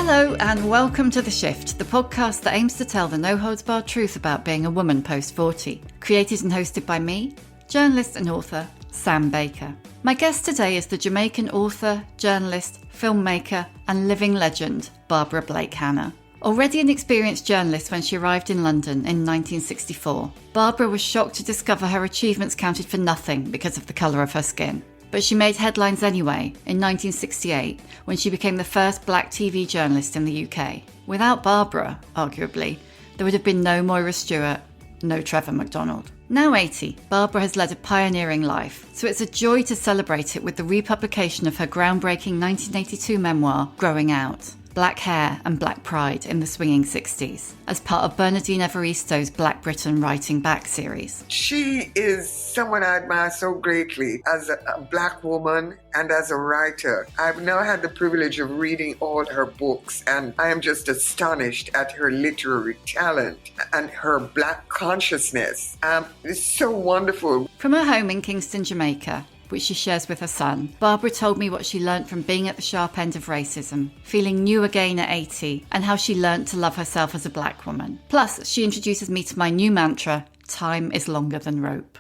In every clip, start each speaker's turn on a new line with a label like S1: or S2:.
S1: Hello and welcome to The Shift, the podcast that aims to tell the no-holds-barred truth about being a woman post-40. Created and hosted by me, journalist and author Sam Baker. My guest today is the Jamaican author, journalist, filmmaker and living legend Barbara Blake Hannah. Already an experienced journalist when she arrived in London in 1964, Barbara was shocked to discover her achievements counted for nothing because of the colour of her skin. But she made headlines anyway in 1968 when she became the first black TV journalist in the UK. Without Barbara, arguably, there would have been no Moira Stuart, no Trevor Macdonald. Now 80, Barbara has led a pioneering life, so it's a joy to celebrate it with the republication of her groundbreaking 1982 memoir, Growing Out. Black Hair and Black Pride in the Swinging Sixties, as part of Bernardine Evaristo's Black Britain Writing Back series.
S2: She is someone I admire so greatly as a black woman and as a writer. I've now had the privilege of reading all her books, and I am just astonished at her literary talent and her black consciousness. It's so wonderful.
S1: From her home in Kingston, Jamaica, which she shares with her son, Barbara told me what she learnt from being at the sharp end of racism, feeling new again at 80, and how she learnt to love herself as a black woman. Plus, she introduces me to my new mantra, time is longer than rope.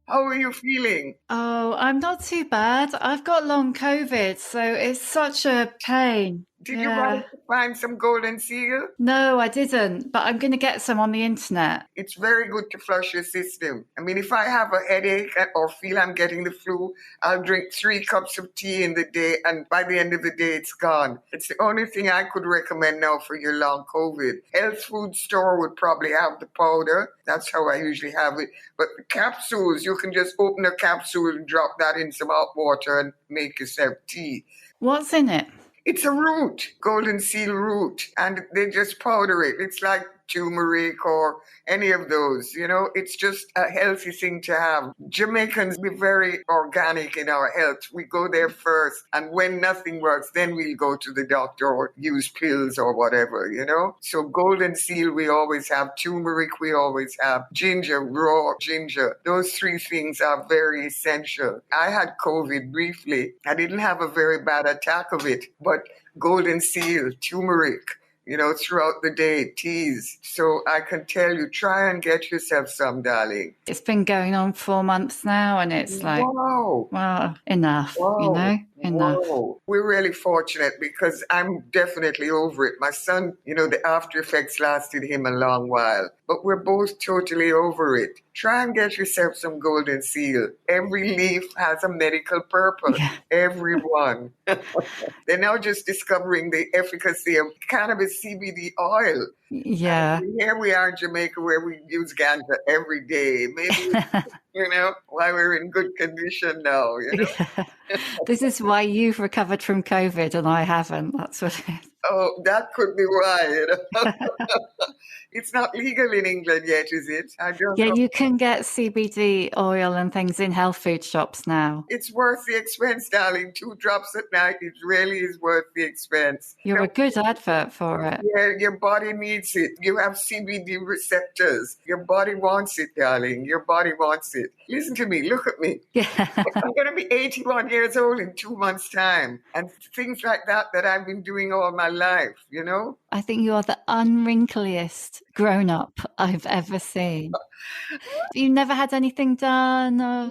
S2: How are you feeling?
S1: Oh, I'm not too bad. I've got long COVID, so it's such a pain.
S2: Did you want to find some golden seal?
S1: No, I didn't, but I'm going to get some on the internet.
S2: It's very good to flush your system. I mean, if I have a headache or feel I'm getting the flu, I'll drink 3 cups of tea in the day, and by the end of the day, it's gone. It's the only thing I could recommend now for your long COVID. Health food store would probably have the powder. That's how I usually have it. But the capsules, you can just open a capsule and drop that in some hot water and make yourself tea.
S1: What's in it?
S2: It's a root, golden seal root, and they just powder it. It's like turmeric or any of those, it's just a healthy thing to have. Jamaicans, we're very organic in our health. We go there first, and when nothing works, then we'll go to the doctor or use pills or whatever, So golden seal, we always have. Turmeric, we always have. Ginger, raw ginger. Those 3 things are very essential. I had COVID briefly. I didn't have a very bad attack of it, but golden seal, turmeric, throughout the day, teas. So I can tell you, try and get yourself some, darling.
S1: It's been going on 4 months now, and it's like, wow, enough, enough.
S2: Whoa. We're really fortunate because I'm definitely over it. My son, the after effects lasted him a long while, but we're both totally over it. Try and get yourself some golden seal. Every leaf has a medical purpose. Yeah. Every one. They're now just discovering the efficacy of cannabis CBD oil.
S1: Yeah.
S2: And here we are in Jamaica where we use ganja every day. Maybe, why we're in good condition now,
S1: Yeah. This is why you've recovered from COVID and I haven't. That's what it is.
S2: Oh, that could be why. It's not legal in England yet, is it? I don't know.
S1: You can get CBD oil and things in health food shops now.
S2: It's worth the expense, darling. 2 drops at night, it really is worth the expense.
S1: You're a good advert for it.
S2: Yeah, your body needs it. You have CBD receptors. Your body wants it, darling. Your body wants it. Listen to me. Look at me.
S1: Yeah.
S2: I'm going to be 81 years old in 2 months' time. And things like that I've been doing all my life,
S1: I think you are the unwrinkliest grown-up I've ever seen. You never had anything done? Or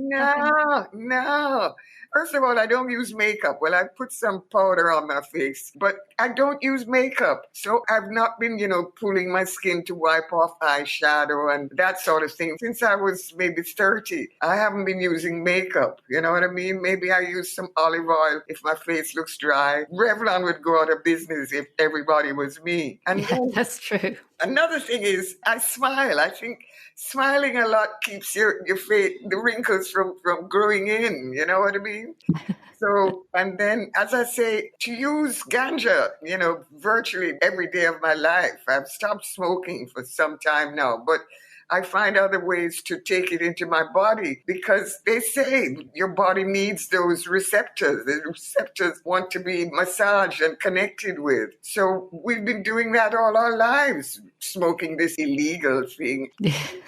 S2: No. First of all, I don't use makeup. Well, I put some powder on my face, but I don't use makeup. So I've not been, pulling my skin to wipe off eyeshadow and that sort of thing. Since I was maybe 30, I haven't been using makeup. You know what I mean? Maybe I use some olive oil if my face looks dry. Revlon would go out of business if everybody was me. And
S1: that's true.
S2: Another thing is I smile. I think smiling a lot keeps your face, the wrinkles from growing in. You know what I mean? So, and then, as I say, to use ganja, virtually every day of my life. I've stopped smoking for some time now, but I find other ways to take it into my body because they say your body needs those receptors. The receptors want to be massaged and connected with. So we've been doing that all our lives. smoking this illegal thing.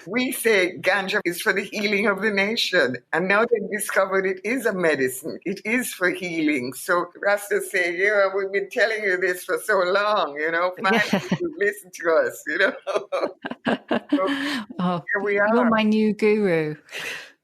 S2: We say ganja is for the healing of the nation. And now they've discovered it is a medicine. It is for healing. So Rastas say, yeah, we've been telling you this for so long, finally you listen to us, So
S1: Oh,
S2: here we
S1: you're
S2: are.
S1: my new guru.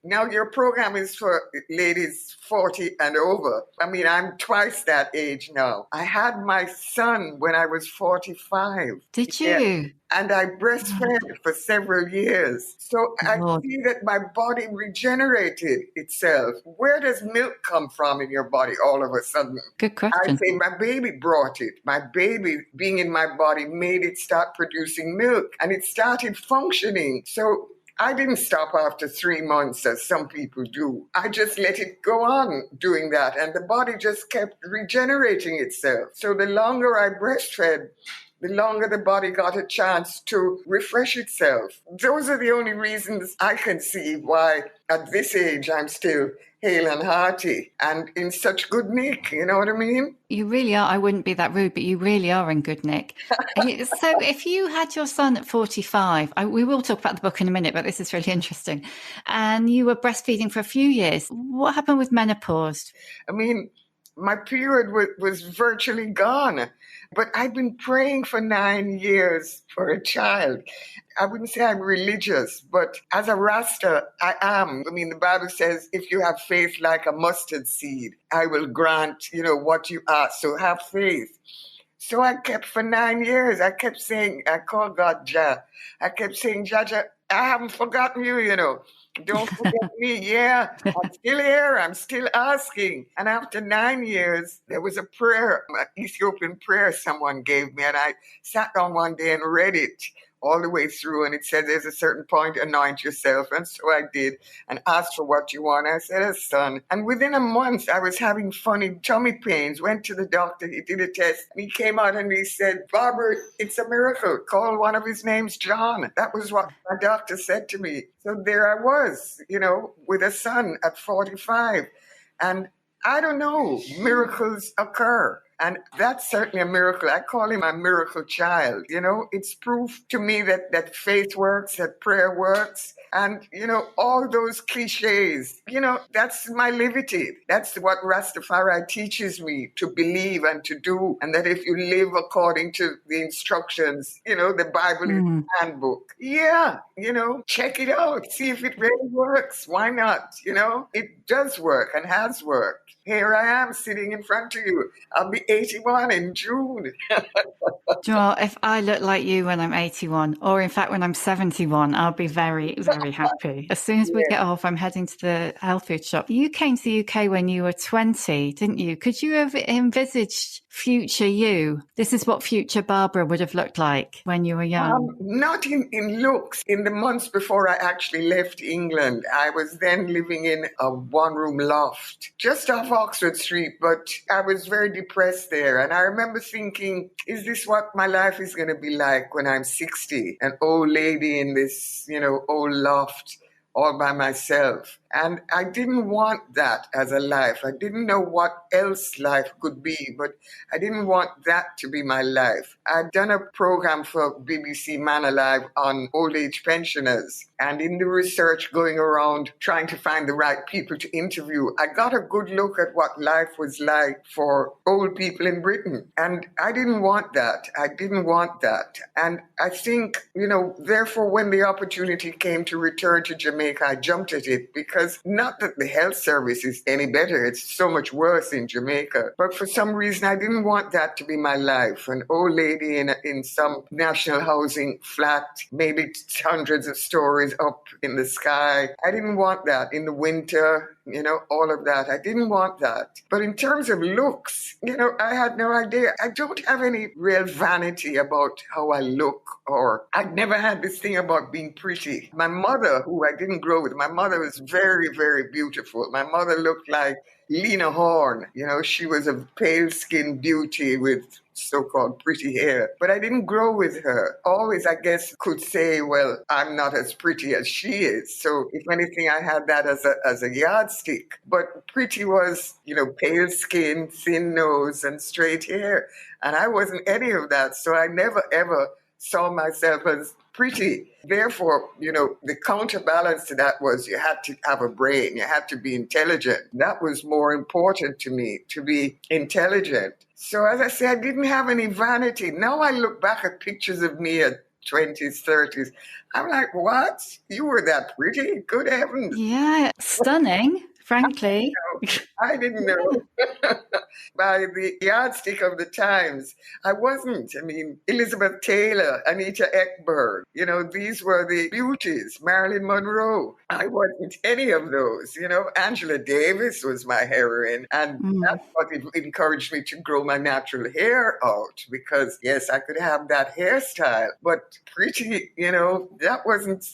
S2: Now, your program is for ladies 40 and over. I mean, I'm twice that age now. I had my son when I was 45.
S1: Did
S2: Yeah.
S1: you?
S2: And I breastfed for several years. So I
S1: Lord.
S2: see that my body regenerated itself. Where does milk come from in your body all of a sudden?
S1: Good
S2: I
S1: question.
S2: say my baby brought it. My baby being in my body made it start producing milk and it started functioning. So I didn't stop after 3 months as some people do. I just let it go on doing that and the body just kept regenerating itself. So the longer I breastfed, the longer the body got a chance to refresh itself. Those are the only reasons I can see why at this age I'm still hale and hearty and in such good nick, you know what I mean?
S1: You really are. I wouldn't be that rude, but you really are in good nick. So if you had your son at 45, we will talk about the book in a minute, but this is really interesting, and you were breastfeeding for a few years, what happened with menopause?
S2: I mean, my period was virtually gone, but I've been praying for 9 years for a child. I wouldn't say I'm religious, but as a Rasta, I am. I mean, the Bible says, if you have faith like a mustard seed, I will grant, what you ask. So have faith. So I kept for 9 years. I kept saying, I call God Jah. I kept saying, Jah, I haven't forgotten you, Don't forget me. Yeah, I'm still here. I'm still asking. And after 9 years, there was a prayer, an Ethiopian prayer someone gave me. And I sat down one day and read it all the way through. And it said, there's a certain point, anoint yourself. And so I did and asked for what you want. I said, a son. And within a month, I was having funny tummy pains. Went to the doctor. He did a test. And he came out and he said, Barbara, it's a miracle. Call one of his names John. That was what my doctor said to me. So there I was, with a son at 45. And I don't know, miracles occur. And that's certainly a miracle. I call him a miracle child. It's proof to me that faith works, that prayer works. And, all those cliches, that's my liberty. That's what Rastafari teaches me to believe and to do. And that if you live according to the instructions, the Bible is the handbook. Yeah, check it out. See if it really works. Why not? It does work and has worked. Here I am sitting in front of you. I'll be 81 in June.
S1: Joel, if I look like you when I'm 81, or in fact when I'm 71, I'll be very, very happy. As soon as we get off, I'm heading to the health food shop. You came to the UK when you were 20, didn't you? Could you have envisaged future you? This is what future Barbara would have looked like when you were young.
S2: Not in looks. In the months before I actually left England, I was then living in a one-room loft just off Oxford Street, but I was very depressed there. And I remember thinking, is this what my life is going to be like when I'm 60? An old lady in this, old loft all by myself. And I didn't want that as a life. I didn't know what else life could be, but I didn't want that to be my life. I'd done a program for BBC Man Alive on old age pensioners. And in the research going around trying to find the right people to interview, I got a good look at what life was like for old people in Britain. And I didn't want that. I didn't want that. And I think, therefore, when the opportunity came to return to Jamaica, I jumped at it because not that the health service is any better, it's so much worse in Jamaica. But for some reason, I didn't want that to be my life. An old lady in some national housing flat, maybe hundreds of stories up in the sky. I didn't want that in the winter. All of that. I didn't want that. But in terms of looks, I had no idea. I don't have any real vanity about how I look, or I'd never had this thing about being pretty. My mother, who I didn't grow with, my mother was very, very beautiful. My mother looked like Lena Horne. She was a pale-skinned beauty with so-called pretty hair. But I didn't grow with her. Always, I guess, could say, well, I'm not as pretty as she is. So if anything, I had that as a yardstick. But pretty was, pale skin, thin nose, and straight hair. And I wasn't any of that. So I never, ever saw myself as pretty. Therefore, the counterbalance to that was you had to have a brain, you had to be intelligent. That was more important to me, to be intelligent. So as I say, I didn't have any vanity. Now I look back at pictures of me at 20s, 30s. I'm like, what? You were that pretty? Good heavens.
S1: Yeah, stunning, frankly.
S2: I didn't know. By the yardstick of the times, I wasn't. I mean, Elizabeth Taylor, Anita Ekberg, these were the beauties. Marilyn Monroe. I wasn't any of those. Angela Davis was my heroine. And that's what encouraged me to grow my natural hair out, because, yes, I could have that hairstyle. But pretty, that wasn't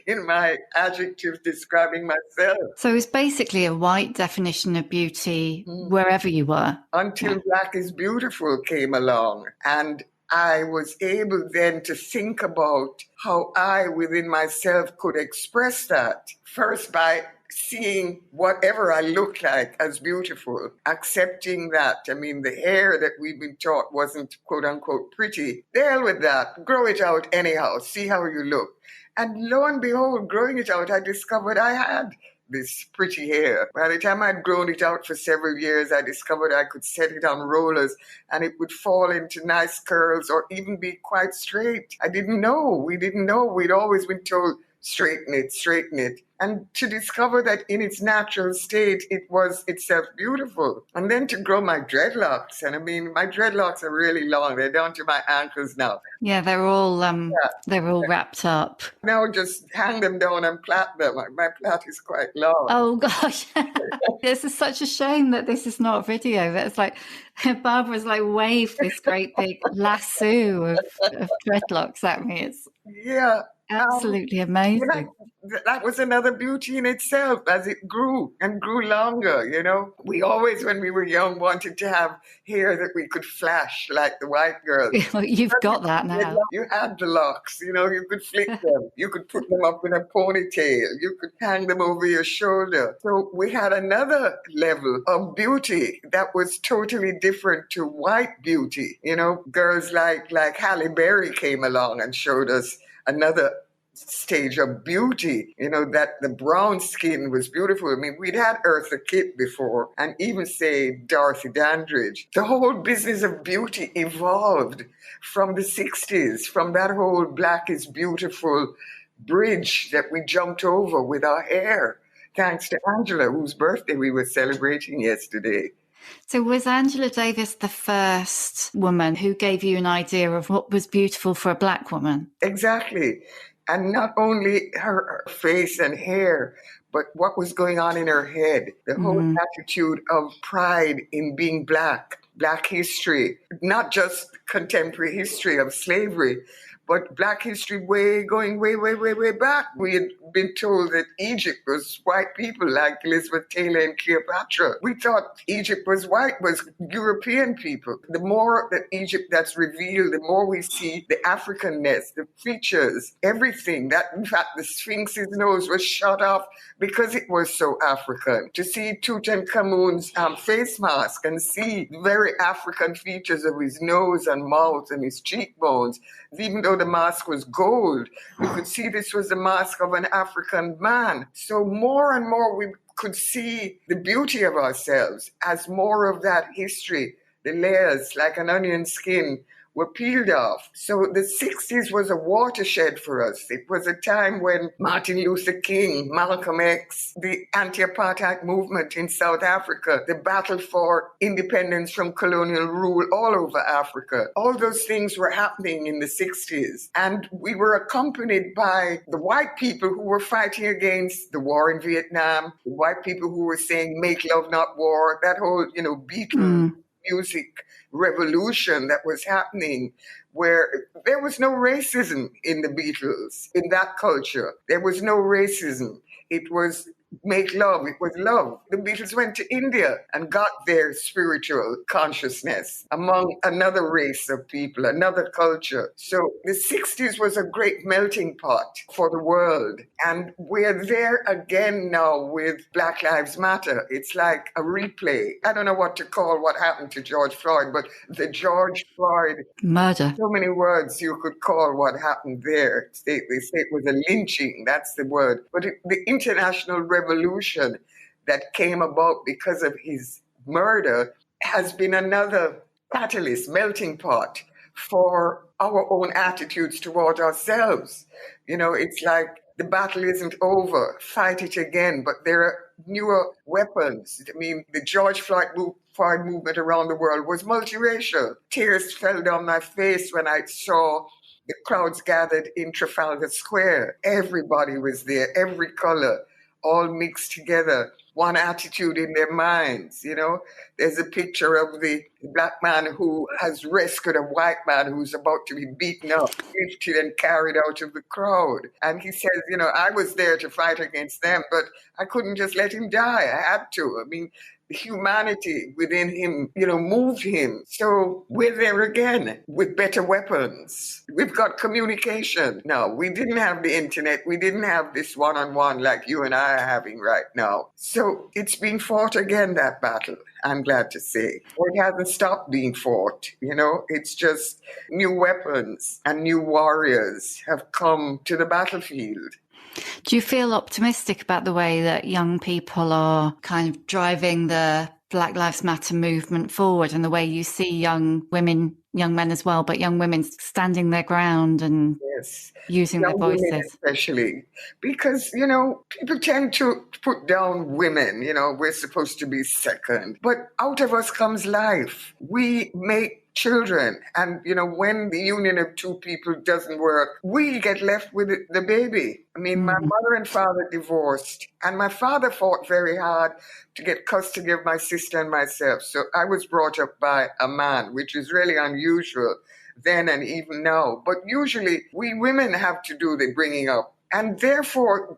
S2: in my adjectives describing myself.
S1: So it's basically a white definition of beauty wherever you were.
S2: Until Black is Beautiful came along. And I was able then to think about how I, within myself, could express that. First, by seeing whatever I look like as beautiful, accepting that. I mean, the hair that we've been taught wasn't quote unquote pretty. The hell with that. Grow it out anyhow. See how you look. And lo and behold, growing it out, I discovered I had this pretty hair. By the time I'd grown it out for several years, I discovered I could set it on rollers and it would fall into nice curls or even be quite straight. I didn't know. We didn't know. We'd always been told, straighten it, straighten it. And to discover that in its natural state, it was itself beautiful. And then to grow my dreadlocks. And I mean, my dreadlocks are really long. They're down to my ankles now.
S1: Yeah, they're all wrapped up.
S2: Now just hang them down and plait them. My plait is quite long.
S1: Oh, gosh. This is such a shame that this is not a video. It's like Barbara's like waved this great big lasso of dreadlocks at me. It's absolutely amazing.
S2: That was another beauty in itself as it grew and grew longer, We always, when we were young, wanted to have hair that we could flash like the white girls.
S1: You've got that now.
S2: You had the locks, you could flick them. You could put them up in a ponytail. You could hang them over your shoulder. So we had another level of beauty that was totally different to white beauty. Girls like Halle Berry came along and showed us another stage of beauty, that the brown skin was beautiful. I mean, we'd had Eartha Kitt before and even say Dorothy Dandridge. The whole business of beauty evolved from the 60s, from that whole Black is Beautiful bridge that we jumped over with our hair, thanks to Angela, whose birthday we were celebrating yesterday.
S1: So was Angela Davis the first woman who gave you an idea of what was beautiful for a Black woman?
S2: Exactly. And not only her face and hair, but what was going on in her head. The whole attitude of pride in being Black, Black history, not just contemporary history of slavery, but Black history going way back. We had been told that Egypt was white people like Elizabeth Taylor and Cleopatra. We thought Egypt was white, was European people. The more that Egypt that's revealed, the more we see the Africanness, the features, everything. That, in fact, the Sphinx's nose was shot off because it was so African. To see Tutankhamun's face mask and see the very African features of his nose and mouth and his cheekbones, even though the mask was gold, we could see this was the mask of an African man. So more and more we could see the beauty of ourselves as more of that history, the layers like an onion skin, were peeled off. So the 60s was a watershed for us. It was a time when Martin Luther King, Malcolm X, the anti-apartheid movement in South Africa, the battle for independence from colonial rule all over Africa, all those things were happening in the 60s. And we were accompanied by the white people who were fighting against the war in Vietnam, the white people who were saying, make love, not war, that whole, Beatles music revolution that was happening, where there was no racism in the Beatles, in that culture. There was no racism. It was make love. It was love. The Beatles went to India and got their spiritual consciousness among another race of people, another culture. So the 60s was a great melting pot for the world. And we're there again now with Black Lives Matter. It's like a replay. I don't know what to call what happened to George Floyd, but the George Floyd
S1: murder.
S2: So many words you could call what happened there. They say it was a lynching, that's the word. But the international revolution that came about because of his murder has been another catalyst, melting pot for our own attitudes toward ourselves. You know, it's like the battle isn't over, fight it again, but there are newer weapons. I mean, the George Floyd movement around the world was multiracial. Tears fell down my face when I saw the crowds gathered in Trafalgar Square. Everybody was there, every color, all mixed together, one attitude in their minds, you know. There's a picture of the black man who has rescued a white man who's about to be beaten up, lifted and carried out of the crowd. And he says, you know, I was there to fight against them, but I couldn't just let him die. I had to. I mean, the humanity within him, you know, moved him. So we're there again with better weapons. We've got communication now. We didn't have the internet. We didn't have this one-on-one like you and I are having right now. So it's been fought again, that battle, I'm glad to say. Or it hasn't stopped being fought, you know. It's just new weapons and new warriors have come to the battlefield.
S1: Do you feel optimistic about the way that young people are kind of driving the Black Lives Matter movement forward, and the way you see young women, young men as well, but young women standing their ground and using
S2: young
S1: their voices?
S2: Women especially, because, you know, people tend to put down women, you know, we're supposed to be second. But out of us comes life. We make children. And, you know, when the union of two people doesn't work, we get left with the baby. I mean, my mother and father divorced, and my father fought very hard to get custody of my sister and myself. So I was brought up by a man, which is really unusual then and even now. But usually we women have to do the bringing up. And therefore,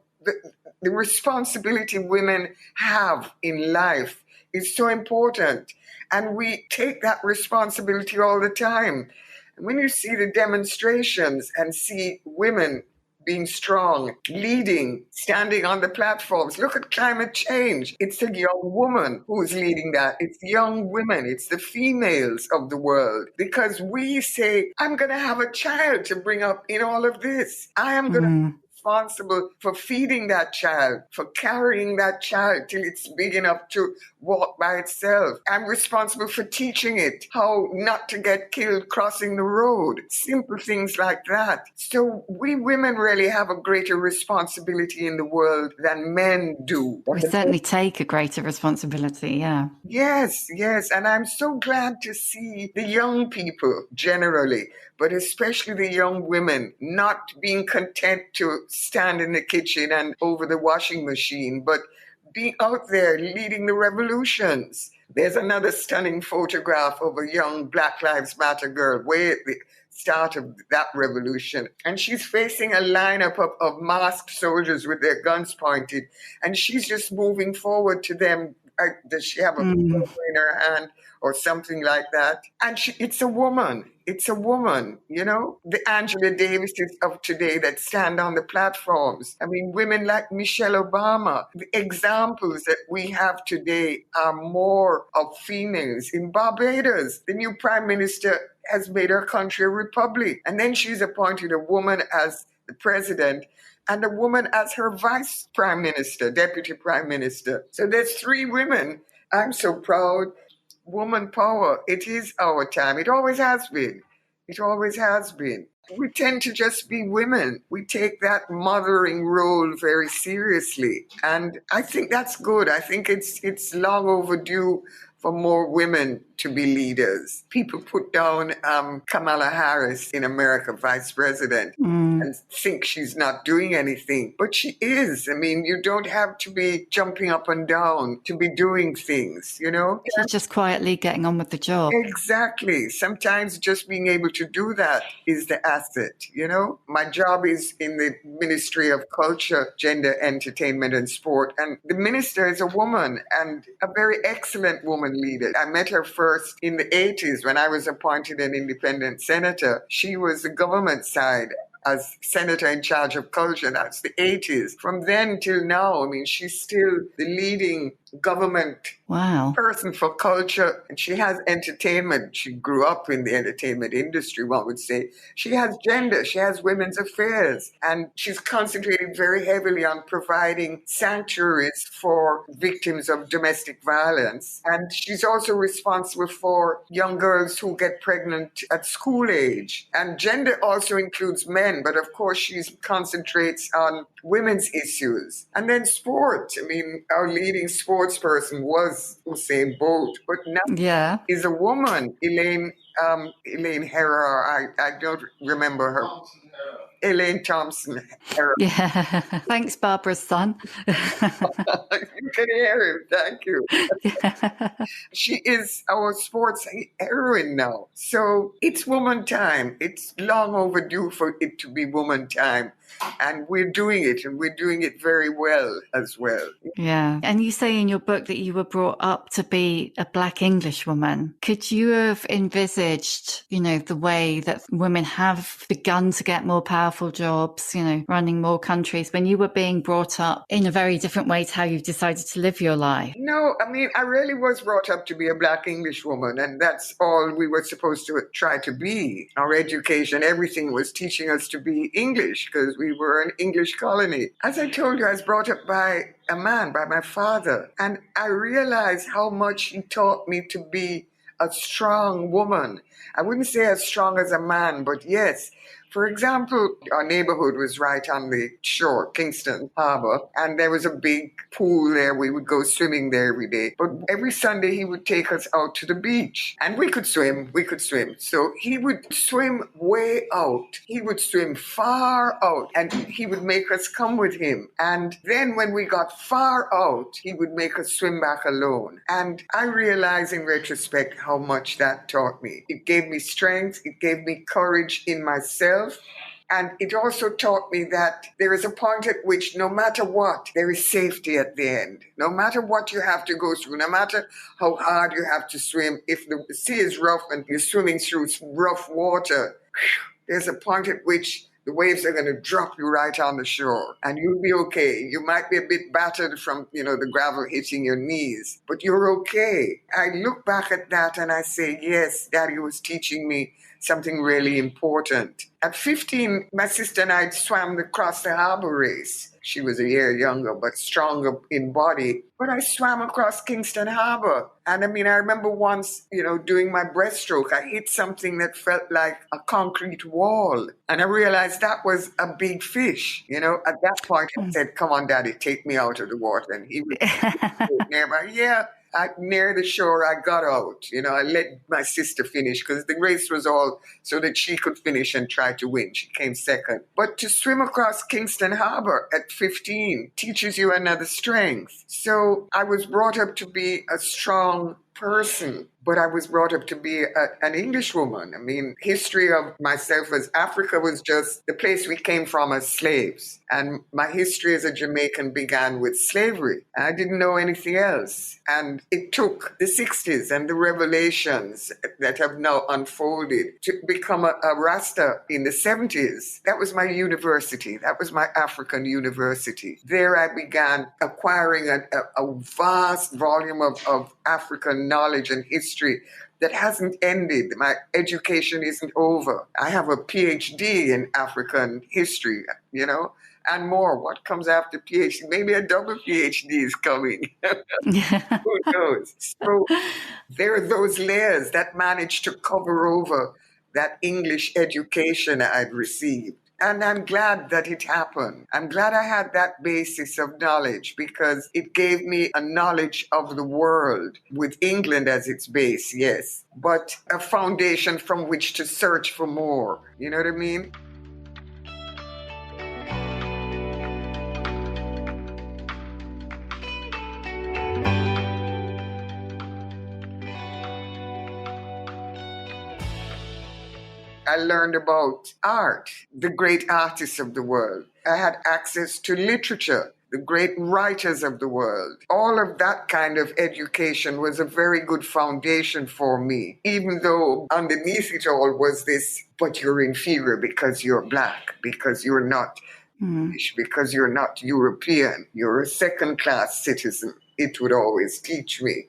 S2: the responsibility women have in life is so important. And we take that responsibility all the time. When you see the demonstrations and see women being strong, leading, standing on the platforms. Look at climate change. It's a young woman who's leading that. It's young women. It's the females of the world. Because we say, I'm going to have a child to bring up in all of this. I am going to be responsible for feeding that child, for carrying that child till it's big enough to walk by itself. I'm responsible for teaching it how not to get killed crossing the road. Simple things like that. So we women really have a greater responsibility in the world than men do.
S1: We certainly take a greater responsibility, yeah.
S2: Yes. And I'm so glad to see the young people generally, but especially the young women, not being content to stand in the kitchen and over the washing machine, but being out there leading the revolutions. There's another stunning photograph of a young Black Lives Matter girl way at the start of that revolution. And she's facing a lineup of masked soldiers with their guns pointed. And she's just moving forward to them. Does she have a in her hand or something like that? And it's a woman. It's a woman, you know, the Angela Davises of today that stand on the platforms. I mean, women like Michelle Obama. The examples that we have today are more of females. In Barbados, the new prime minister has made her country a republic. And then she's appointed a woman as the president and a woman as her vice prime minister, deputy prime minister. So there's 3 women. I'm so proud. Woman power. It is our time. It always has been. It always has been. We tend to just be women. We take that mothering role very seriously. And I think that's good. I think it's long overdue for more women to be leaders. People put down Kamala Harris in America, vice president, and think she's not doing anything. But she is. I mean, you don't have to be jumping up and down to be doing things, you know?
S1: She's just quietly getting on with the job.
S2: Exactly. Sometimes just being able to do that is the asset, you know? My job is in the Ministry of Culture, Gender, Entertainment and Sport. And the minister is a woman and a very excellent woman leader. I met her first in the 80s when I was appointed an independent senator. She was the government side as senator in charge of culture. That's the 80s. From then till now, I mean, she's still the leading government person for culture. And she has entertainment. She grew up in the entertainment industry, one would say. She has gender. She has women's affairs. And she's concentrating very heavily on providing sanctuaries for victims of domestic violence. And she's also responsible for young girls who get pregnant at school age. And gender also includes men, but of course she concentrates on women's issues. And then sport. I mean, our leading sports person was Usain Bolt, but now is a woman, Elaine Herrera. I don't remember her. Elaine Thompson.
S1: Yeah, thanks, Barbara's son.
S2: You can hear him. Thank you. She is our sports heroine now. So it's woman time. It's long overdue for it to be woman time. And we're doing it, and we're doing it very well as well.
S1: Yeah. And you say in your book that you were brought up to be a Black English woman. Could you have envisaged, you know, the way that women have begun to get more powerful jobs, you know, running more countries when you were being brought up in a very different way to how you've decided to live your life?
S2: No, I mean, I really was brought up to be a Black English woman, and that's all we were supposed to try to be. Our education, everything was teaching us to be English because we were an English colony. As I told you, I was brought up by a man, by my father, and I realized how much he taught me to be a strong woman. I wouldn't say as strong as a man, but yes. For example, our neighborhood was right on the shore, Kingston Harbor, and there was a big pool there. We would go swimming there every day. But every Sunday he would take us out to the beach, and we could swim. So he would swim way out. He would swim far out, and he would make us come with him. And then when we got far out, he would make us swim back alone. And I realize in retrospect how much that taught me. It gave me strength. It gave me courage in myself. And it also taught me that there is a point at which no matter what, there is safety at the end. No matter what you have to go through, no matter how hard you have to swim, if the sea is rough and you're swimming through rough water, there's a point at which the waves are going to drop you right on the shore and you'll be okay. You might be a bit battered from, you know, the gravel hitting your knees, but you're okay. I look back at that and I say, yes, Daddy was teaching me something really important. At 15, my sister and I swam across the harbor race. She was a year younger, but stronger in body. But I swam across Kingston Harbor. And I mean, I remember once, you know, doing my breaststroke, I hit something that felt like a concrete wall. And I realized that was a big fish. You know, at that point, I said, come on, Daddy, take me out of the water. And he was nearby. Yeah. Near the shore, I got out. You know, I let my sister finish because the race was all so that she could finish and try to win. She came second. But to swim across Kingston Harbor at 15 teaches you another strength. So I was brought up to be a strong person, but I was brought up to be an English woman. I mean, history of myself as Africa was just the place we came from as slaves. And my history as a Jamaican began with slavery. I didn't know anything else. And it took the 60s and the revelations that have now unfolded to become a Rasta in the 70s. That was my university. That was my African university. There I began acquiring a vast volume of African knowledge and history that hasn't ended. My education isn't over. I have a PhD in African history, you know, and more. What comes after PhD? Maybe a double PhD is coming. Who knows? So there are those layers that manage to cover over that English education I'd received. And I'm glad that it happened. I'm glad I had that basis of knowledge because it gave me a knowledge of the world with England as its base, yes, but a foundation from which to search for more. You know what I mean? I learned about art, the great artists of the world. I had access to literature, the great writers of the world. All of that kind of education was a very good foundation for me, even though underneath it all was this, but you're inferior because you're black, because you're not British, because you're not European, you're a second-class citizen. It would always teach me,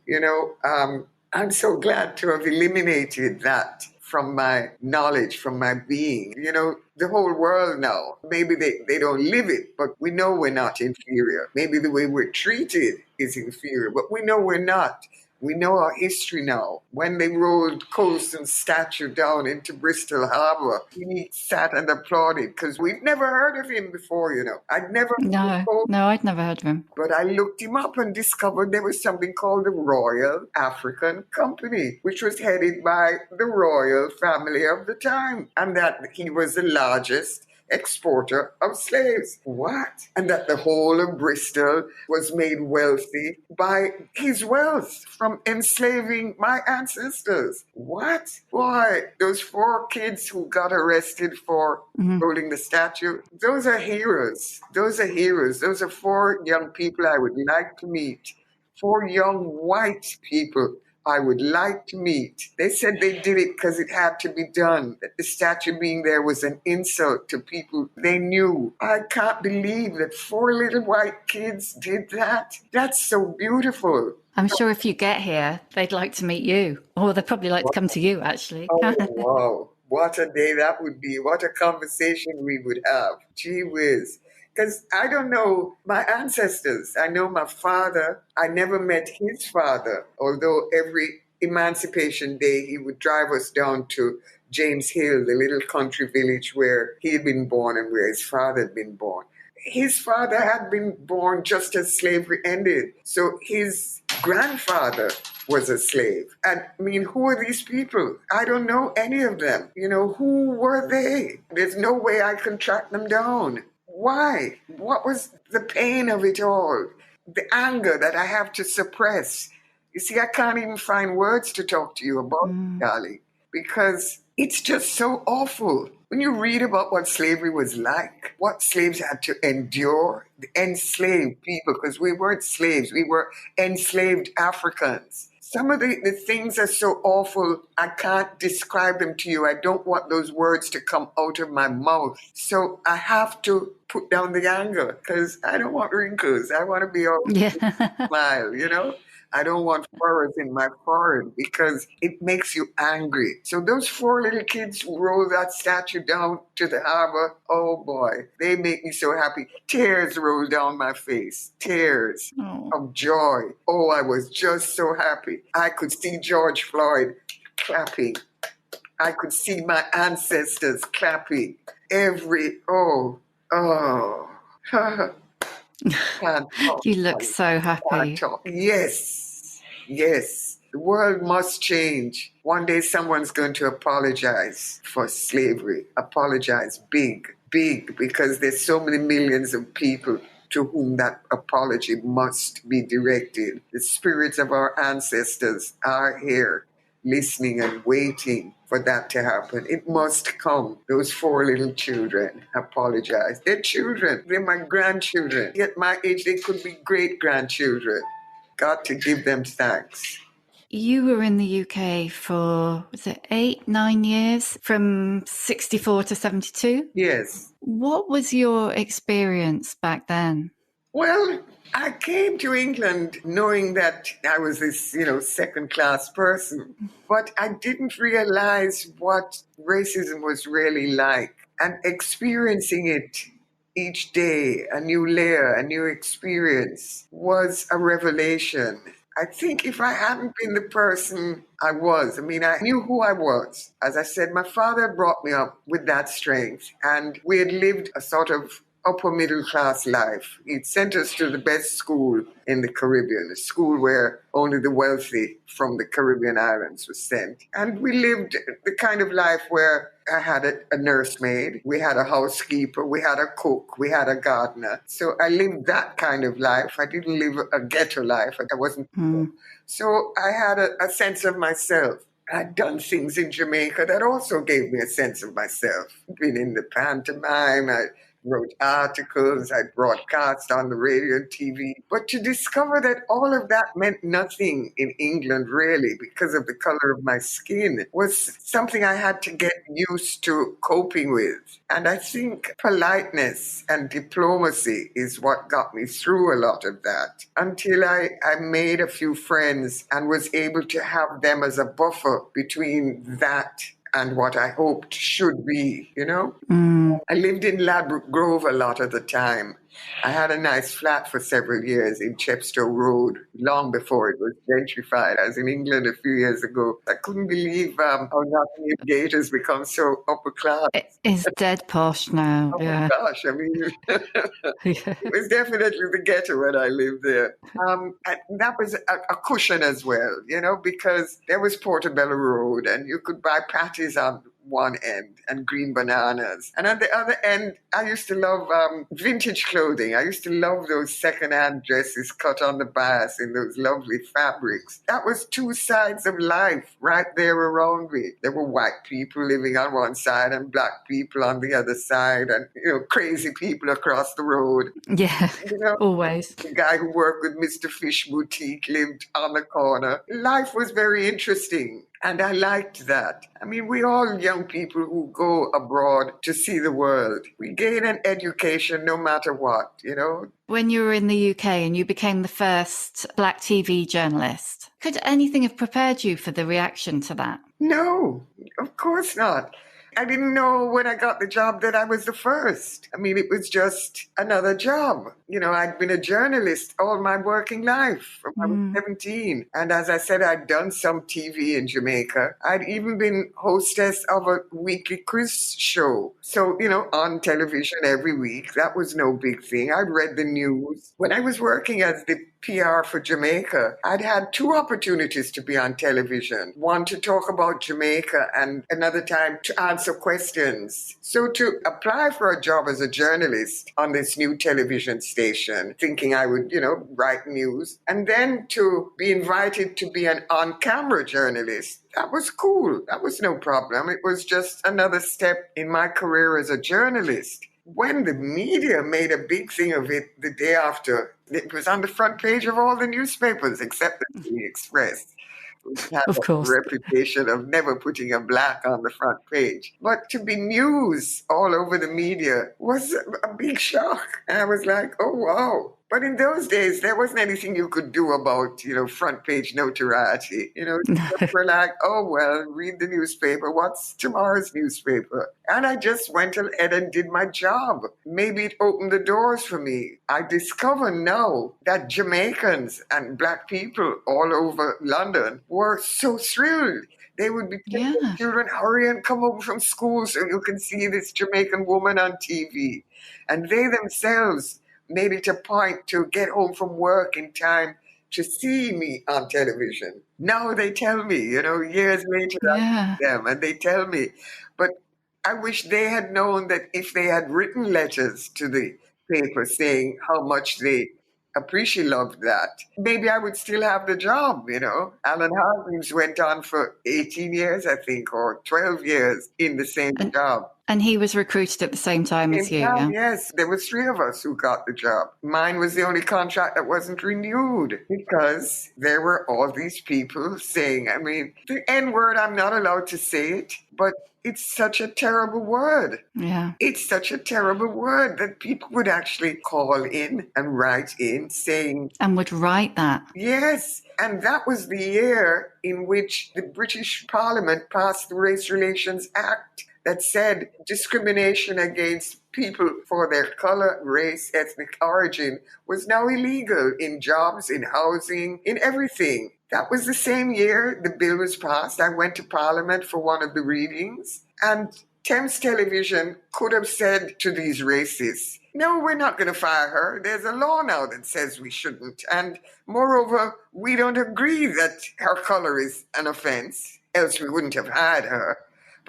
S2: I'm so glad to have eliminated that from my knowledge, from my being. The whole world now, maybe they don't live it, but we know we're not inferior. Maybe the way we're treated is inferior, but we know we're not. We know our history now. When they rolled Colston's statue down into Bristol Harbour, we sat and applauded because we'd never heard of him before, I'd never heard of
S1: No, I'd never heard of him.
S2: But I looked him up and discovered there was something called the Royal African Company, which was headed by the royal family of the time, and that he was the largest exporter of slaves. What? And that the whole of Bristol was made wealthy by his wealth from enslaving my ancestors. What? Boy, those 4 kids who got arrested for rolling the statue, those are heroes. Those are heroes. Those are 4 young people I would like to meet. 4 young white people I would like to meet. They said they did it because it had to be done, that the statue being there was an insult to people they knew. I can't believe that 4 little white kids did that. That's so beautiful.
S1: I'm sure if you get here, they'd like to meet you. Or they'd probably like to come to you, actually.
S2: Oh, wow. What a day that would be. What a conversation we would have. Gee whiz. Because I don't know my ancestors. I know my father. I never met his father, although every Emancipation Day he would drive us down to James Hill, the little country village where he had been born and where his father had been born. His father had been born just as slavery ended. So his grandfather was a slave. And I mean, who are these people? I don't know any of them. Who were they? There's no way I can track them down. Why? What was the pain of it all? The anger that I have to suppress. You see, I can't even find words to talk to you about, darling, because it's just so awful. When you read about what slavery was like, what slaves had to endure, the enslaved people, because we weren't slaves, we were enslaved Africans. Some of the things are so awful, I can't describe them to you. I don't want those words to come out of my mouth. So I have to put down the anger because I don't want wrinkles. I want to be all smile, I don't want furrows in my forehead because it makes you angry. So those 4 little kids who rolled that statue down to the harbor, oh boy, they make me so happy. Tears roll down my face. Tears of joy. Oh, I was just so happy. I could see George Floyd clapping. I could see my ancestors clapping.
S1: You look so happy.
S2: Yes. The world must change. One day someone's going to apologize for slavery. Apologize big, because there's so many millions of people to whom that apology must be directed. The spirits of our ancestors are here, listening and waiting for that to happen. It must come. Those 4 little children apologize. They're children. They're my grandchildren. At my age, they could be great-grandchildren. Got to give them thanks.
S1: You were in the UK for, was it 8-9 years, from 64 to 72?
S2: Yes.
S1: What was your experience back then?
S2: Well, I came to England knowing that I was this, second-class person, but I didn't realize what racism was really like. And experiencing it each day, a new layer, a new experience, was a revelation. I think if I hadn't been the person I was, I mean, I knew who I was. As I said, my father brought me up with that strength, and we had lived a sort of upper middle class life. He'd sent us to the best school in the Caribbean, a school where only the wealthy from the Caribbean islands was sent. And we lived the kind of life where I had a nursemaid, we had a housekeeper, we had a cook, we had a gardener. So I lived that kind of life. I didn't live a ghetto life. I wasn't. So I had a sense of myself. I'd done things in Jamaica that also gave me a sense of myself. Been in the pantomime, I wrote articles, I broadcast on the radio and TV. But to discover that all of that meant nothing in England, really, because of the color of my skin, was something I had to get used to coping with. And I think politeness and diplomacy is what got me through a lot of that, until I made a few friends and was able to have them as a buffer between that and what I hoped should be, you know? I lived in Ladbroke Grove a lot of the time. I had a nice flat for several years in Chepstow Road, long before it was gentrified. I was in England a few years ago. I couldn't believe how Nottingham Gate has become so upper class.
S1: It is dead posh now.
S2: Oh my gosh, I mean, it was definitely the ghetto when I lived there. And that was a cushion as well, you know, because there was Portobello Road and you could buy patties on one end and green bananas. And on the other end, I used to love vintage clothing. I used to love those second-hand dresses cut on the bias in those lovely fabrics. That was two sides of life right there around me. There were white people living on one side and black people on the other side, and, you know, crazy people across the road.
S1: Yeah,
S2: you know,
S1: always.
S2: The guy who worked with Mr. Fish Boutique lived on the corner. Life was very interesting. And I liked that. I mean, we all young people who go abroad to see the world. We gain an education no matter what, you know.
S1: When you were in the UK and you became the first Black TV journalist, could anything have prepared you for the reaction to that?
S2: No, of course not. I didn't know when I got the job that I was the first. I mean, it was just another job. You know, I'd been a journalist all my working life from I was 17. And as I said, I'd done some TV in Jamaica. I'd even been hostess of a weekly quiz show. So, you know, on television every week. That was no big thing. I'd read the news. When I was working as the PR for Jamaica, I'd had two opportunities to be on television. One to talk about Jamaica and another time to answer questions. So to apply for a job as a journalist on this new television station, thinking I would, you know, write news, and then to be invited to be an on-camera journalist, that was cool. That was no problem. It was just another step in my career as a journalist. When the media made a big thing of it the day after, it was on the front page of all the newspapers except the Daily Express, which had
S1: Of course.
S2: a reputation of never putting a black on the front page. But to be news all over the media was a big shock. And I was like, oh, wow. But in those days, there wasn't anything you could do about, you know, front page notoriety. You know, people were like, oh, well, read the newspaper. What's tomorrow's newspaper? And I just went ahead and did my job. Maybe it opened the doors for me. I discover now that Jamaicans and Black people all over London were so thrilled. They would be telling their children, hurry and come home from school so you can see this Jamaican woman on TV. And they themselves made it a point to get home from work in time to see me on television. Now they tell me, you know, years later, I see them and they tell me. But I wish they had known that if they had written letters to the paper saying how much they appreciate loved that, maybe I would still have the job, you know. Alan Hawkins went on for 18 years, I think, or 12 years in the same job.
S1: And he was recruited at the same time as you, yeah?
S2: Yes, there were three of us who got the job. Mine was the only contract that wasn't renewed because there were all these people saying, I mean, the N-word, I'm not allowed to say it, but it's such a terrible word.
S1: Yeah.
S2: It's such a terrible word that people would actually call in and write in saying...
S1: And would write that.
S2: Yes. And that was the year in which the British Parliament passed the Race Relations Act. that said discrimination against people for their color, race, ethnic origin was now illegal in jobs, in housing, in everything. That was the same year the bill was passed. I went to Parliament for one of the readings, and Thames Television could have said to these racists, no, we're not going to fire her. There's a law now that says we shouldn't. And moreover, we don't agree that her color is an offense, else we wouldn't have hired her.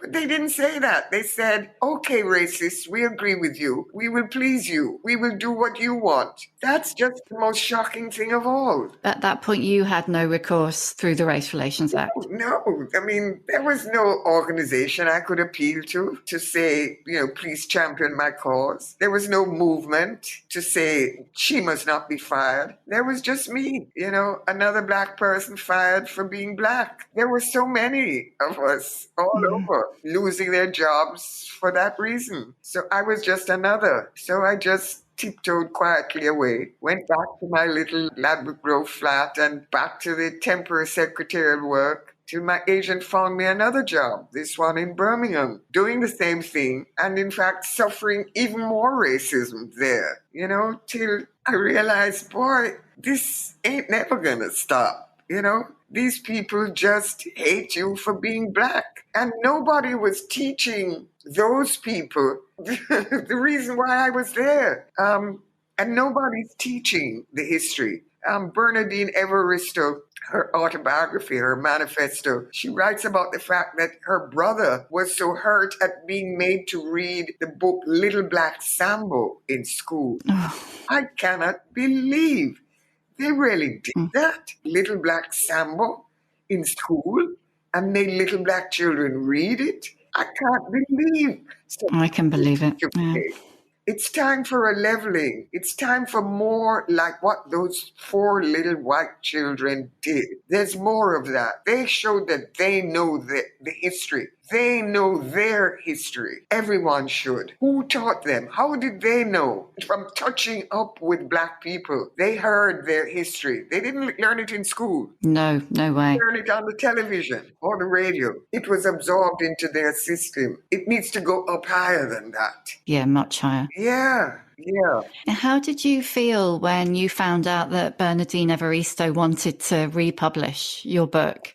S2: But they didn't say that. They said, okay, racists, we agree with you. We will please you. We will do what you want. That's just the most shocking thing of all.
S1: At that point, you had no recourse through the Race Relations Act.
S2: No, I mean, there was no organization I could appeal to say, please champion my cause. There was no movement to say she must not be fired. There was just me, another Black person fired for being Black. There were so many of us all over losing their jobs for that reason. So I was just another. So I just tiptoed quietly away, went back to my little Ladbroke Grove flat and back to the temporary secretarial work till my agent found me another job, this one in Birmingham, doing the same thing and in fact suffering even more racism there, till I realized, boy, this ain't never gonna stop, These people just hate you for being Black. And nobody was teaching those people the reason why I was there. And nobody's teaching the history. Bernardine Evaristo, her autobiography, her manifesto, she writes about the fact that her brother was so hurt at being made to read the book Little Black Sambo in school. I cannot believe they really did that. Little Black Sambo in school and made little Black children read it. I can't believe.
S1: I can believe it. Yeah.
S2: It's time for a leveling. It's time for more like what those 4 little white children did. There's more of that. They showed that they know the history. They know their history. Everyone should. Who taught them? How did they know? From touching up with Black people. They heard their history. They didn't learn it in school.
S1: No way.
S2: They learned it on the television or the radio. It was absorbed into their system. It needs to go up higher than that.
S1: Yeah, much higher.
S2: Yeah.
S1: How did you feel when you found out that Bernardine Evaristo wanted to republish your book?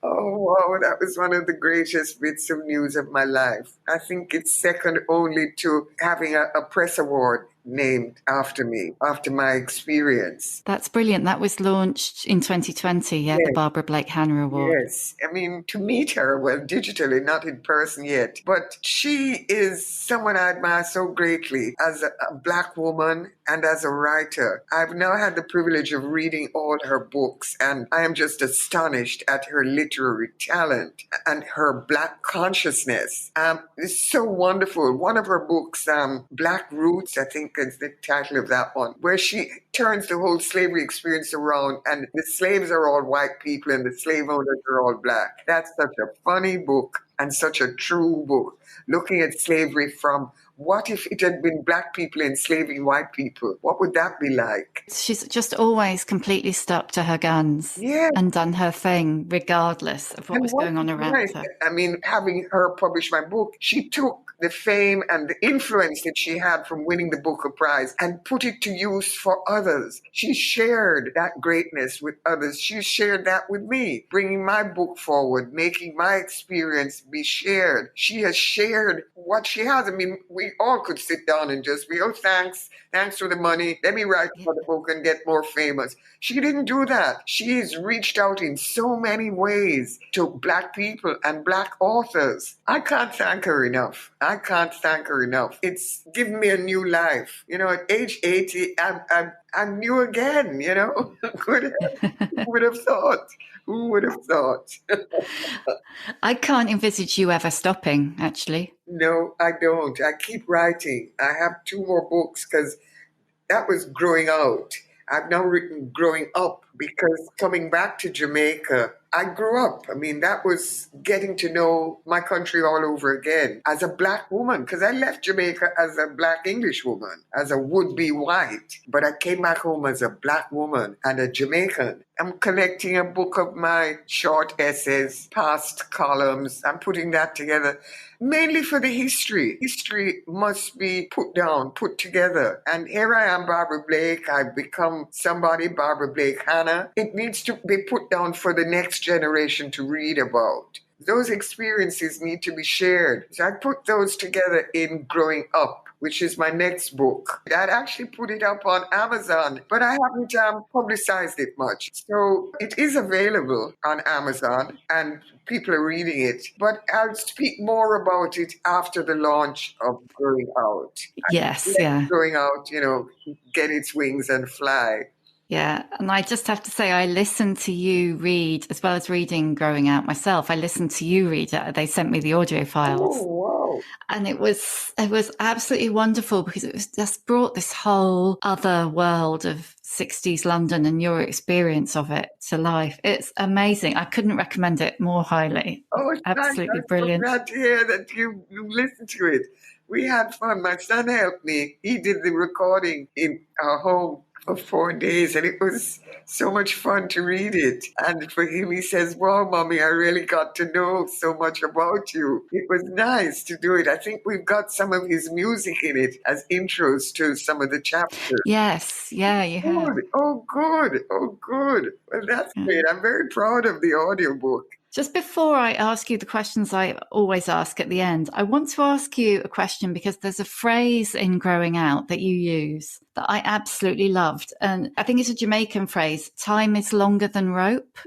S2: Oh, wow, that was one of the greatest bits of news of my life. I think it's second only to having a press award named after me, after my experience.
S1: That's brilliant. That was launched in 2020, yes. The Barbara Blake Hannah Award.
S2: Yes. I mean, to meet her, well, digitally, not in person yet, but she is someone I admire so greatly as a Black woman and as a writer. I've now had the privilege of reading all her books, and I am just astonished at her literary talent and her Black consciousness. It's so wonderful. One of her books, Black Roots, I think is the title of that one, where she turns the whole slavery experience around and the slaves are all white people and the slave owners are all Black. That's such a funny book and such a true book, looking at slavery from what if it had been Black people enslaving white people? What would that be like?
S1: She's just always completely stuck to her guns and done her thing regardless of what was going on around her.
S2: I mean, having her publish my book, she took the fame and the influence that she had from winning the Booker Prize and put it to use for others. She shared that greatness with others. She shared that with me, bringing my book forward, making my experience be shared. She has shared what she has. I mean, we all could sit down and just be, oh, thanks for the money. Let me write for the book and get more famous. She didn't do that. She's reached out in so many ways to Black people and Black authors. I can't thank her enough. It's given me a new life. At age 80, I'm new again, Who would have thought? Who would have thought?
S1: I can't envisage you ever stopping, actually.
S2: No, I don't. I keep writing. I have 2 more books because that was growing out. I've now written growing up because coming back to Jamaica, I grew up. I mean, that was getting to know my country all over again as a Black woman, because I left Jamaica as a Black English woman, as a would-be white. But I came back home as a Black woman and a Jamaican. I'm collecting a book of my short essays, past columns. I'm putting that together, mainly for the history. History must be put down, put together. And here I am, Barbara Blake. I've become somebody, Barbara Blake Hannah. It needs to be put down for the next generation to read about. Those experiences need to be shared. So I put those together in Growing Up, which is my next book. I'd actually put it up on Amazon, but I haven't publicized it much. So it is available on Amazon and people are reading it, but I'll speak more about it after the launch of Growing Out.
S1: Yes,
S2: Let
S1: yeah.
S2: Growing Out, get its wings and fly.
S1: Yeah, and I just have to say, I listened to you read, as well as reading Growing Out myself. I listened to you read it. They sent me the audio files.
S2: Oh, wow.
S1: And it was absolutely wonderful because it was just brought this whole other world of 60s London and your experience of it to life. It's amazing. I couldn't recommend it more highly.
S2: Oh, it's
S1: Absolutely
S2: nice.
S1: brilliant.
S2: I'm so glad to hear that you listened to it. We had fun. My son helped me. He did the recording in our home for 4 days, and it was so much fun to read it. And for him, he says, "Wow, Mommy, I really got to know so much about you." It was nice to do it. I think we've got some of his music in it as intros to some of the chapters.
S1: Yes, yeah, you have.
S2: Good. Oh, good. Oh, good. Well, that's great. I'm very proud of the audiobook.
S1: Just before I ask you the questions I always ask at the end, I want to ask you a question because there's a phrase in Growing Out that you use that I absolutely loved. And I think it's a Jamaican phrase, time is longer than rope.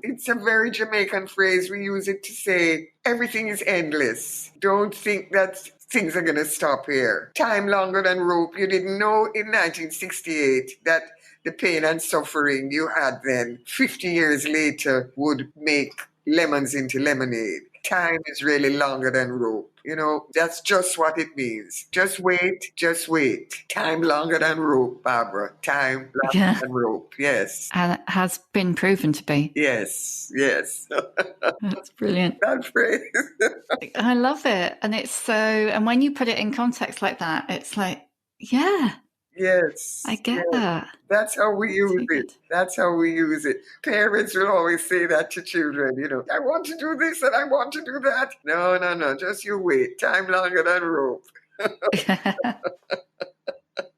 S2: It's a very Jamaican phrase. We use it to say everything is endless. Don't think that things are going to stop here. Time longer than rope. You didn't know in 1968 that the pain and suffering you had then, 50 years later, would make lemons into lemonade. Time is really longer than rope. That's just what it means. Just wait, just wait. Time longer than rope, Barbara. Time longer than rope. Yes.
S1: And it has been proven to be.
S2: Yes.
S1: That's brilliant.
S2: That phrase.
S1: I love it. And and when you put it in context like that, it's like, yeah.
S2: Yes.
S1: I get that.
S2: That's how we use it. That's how we use it. Parents will always say that to children, I want to do this and I want to do that. No. Just you wait. Time longer than rope.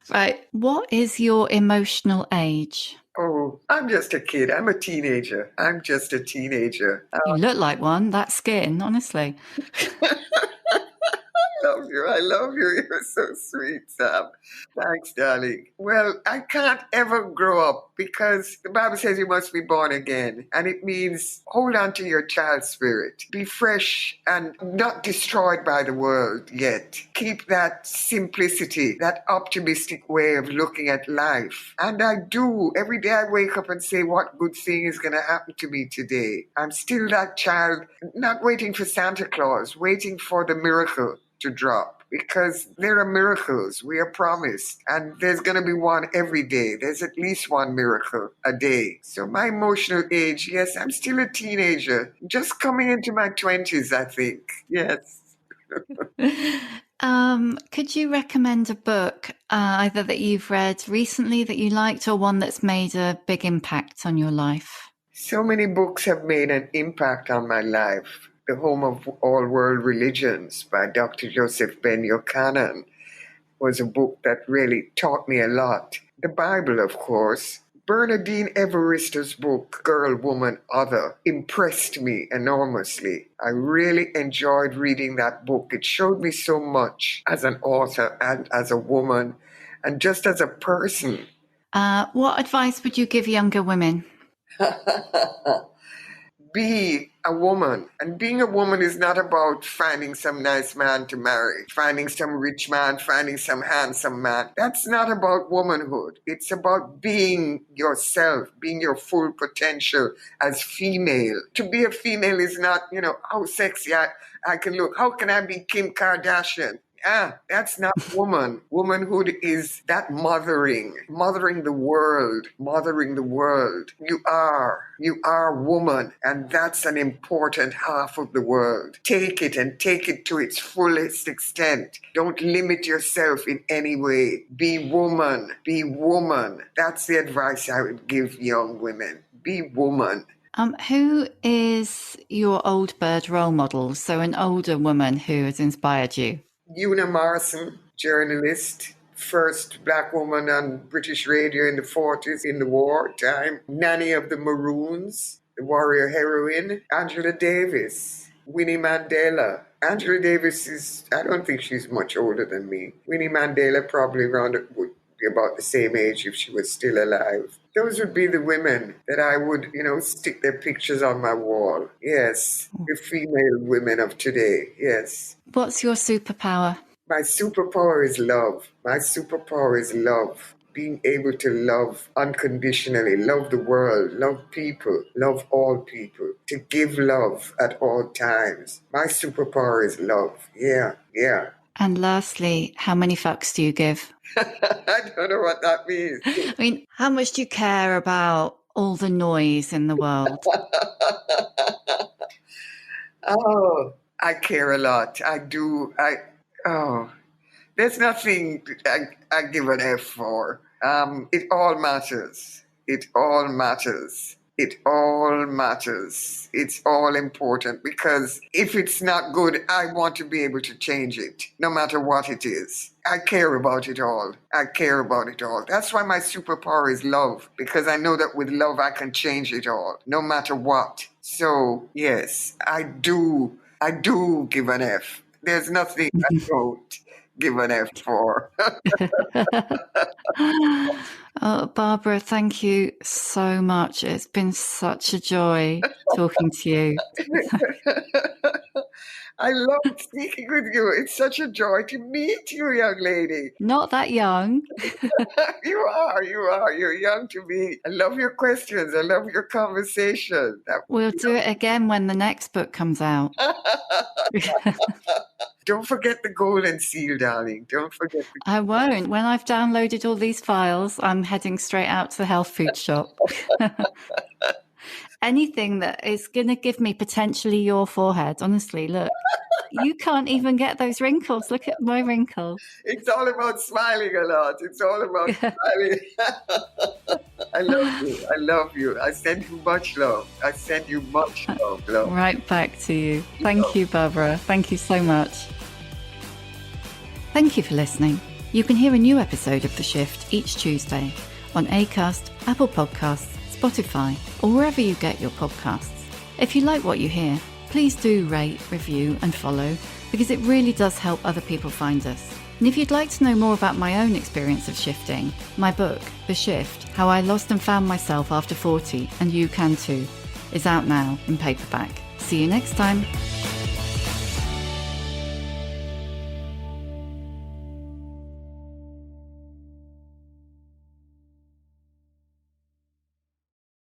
S1: Right. What is your emotional age?
S2: Oh, I'm just a kid. I'm a teenager. I'm just a teenager.
S1: You look like one. That skin, honestly.
S2: I love you. You're so sweet, Sam. Thanks, darling. Well, I can't ever grow up because the Bible says you must be born again. And it means hold on to your child spirit. Be fresh and not destroyed by the world yet. Keep that simplicity, that optimistic way of looking at life. And I do. Every day I wake up and say, what good thing is going to happen to me today? I'm still that child, not waiting for Santa Claus, waiting for the miracle to drop, because there are miracles we are promised, and there's going to be one every day. There's at least one miracle a day. So my emotional age, yes, I'm still a teenager, just coming into my 20s, I think. Yes.
S1: Could you recommend a book either that you've read recently that you liked or one that's made a big impact on your life?
S2: So many books have made an impact on my life. The Home of All World Religions by Dr. Joseph Ben Yochanan was a book that really taught me a lot. The Bible, of course. Bernardine Evaristo's book, Girl, Woman, Other, impressed me enormously. I really enjoyed reading that book. It showed me so much as an author and as a woman and just as a person.
S1: What advice would you give younger women?
S2: Be a woman. And being a woman is not about finding some nice man to marry, finding some rich man, finding some handsome man. That's not about womanhood. It's about being yourself, being your full potential as female. To be a female is not, how sexy I can look. How can I be Kim Kardashian? That's not woman. Womanhood is that mothering the world, mothering the world. You are woman, and that's an important half of the world. Take it and take it to its fullest extent. Don't limit yourself in any way. Be woman, be woman. That's the advice I would give young women. Be woman.
S1: Who is your old bird role model? So an older woman who has inspired you.
S2: Una Morrison, journalist, first black woman on British radio in the 40s in the wartime. Nanny of the Maroons, the warrior heroine. Angela Davis, Winnie Mandela. Angela Davis I don't think she's much older than me. Winnie Mandela probably would be about the same age if she was still alive. Those would be the women that I would, stick their pictures on my wall. Yes, the female women of today. Yes.
S1: What's your superpower?
S2: My superpower is love. My superpower is love. Being able to love unconditionally, love the world, love people, love all people, to give love at all times. My superpower is love. Yeah.
S1: And lastly, how many fucks do you give?
S2: I don't know what that means.
S1: I mean, how much do you care about all the noise in the world?
S2: Oh, I care a lot. I do. There's nothing I give an F for. It all matters. It all matters. It all matters. It's all important, because if it's not good, I want to be able to change it, no matter what it is. I care about it all. I care about it all. That's why my superpower is love, because I know that with love I can change it all, no matter what. So, yes, I do give an F. There's nothing I don't give an F for.
S1: Oh, Barbara, thank you so much. It's been such a joy talking to you.
S2: I love speaking with you. It's such a joy to meet you, young lady.
S1: Not that young.
S2: You are. You're young to me. I love your questions. I love your conversation.
S1: We'll do it again when the next book comes out.
S2: Don't forget the golden seal, darling. Don't forget.
S1: I won't. When I've downloaded all these files, I'm heading straight out to the health food shop. Anything that is going to give me potentially your forehead. Honestly, look, you can't even get those wrinkles. Look at my wrinkles.
S2: It's all about smiling a lot. It's all about smiling. I love you. I love you. I send you much love. I send you much love.
S1: Right back to you. Thank you, Barbara. Thank you so much. Thank you for listening. You can hear a new episode of The Shift each Tuesday on Acast, Apple Podcasts, Spotify, or wherever you get your podcasts. If you like what you hear, please do rate, review, and follow, because it really does help other people find us. And if you'd like to know more about my own experience of shifting, my book, The Shift, How I Lost and Found Myself After 40, and you can too, is out now in paperback. See you next time.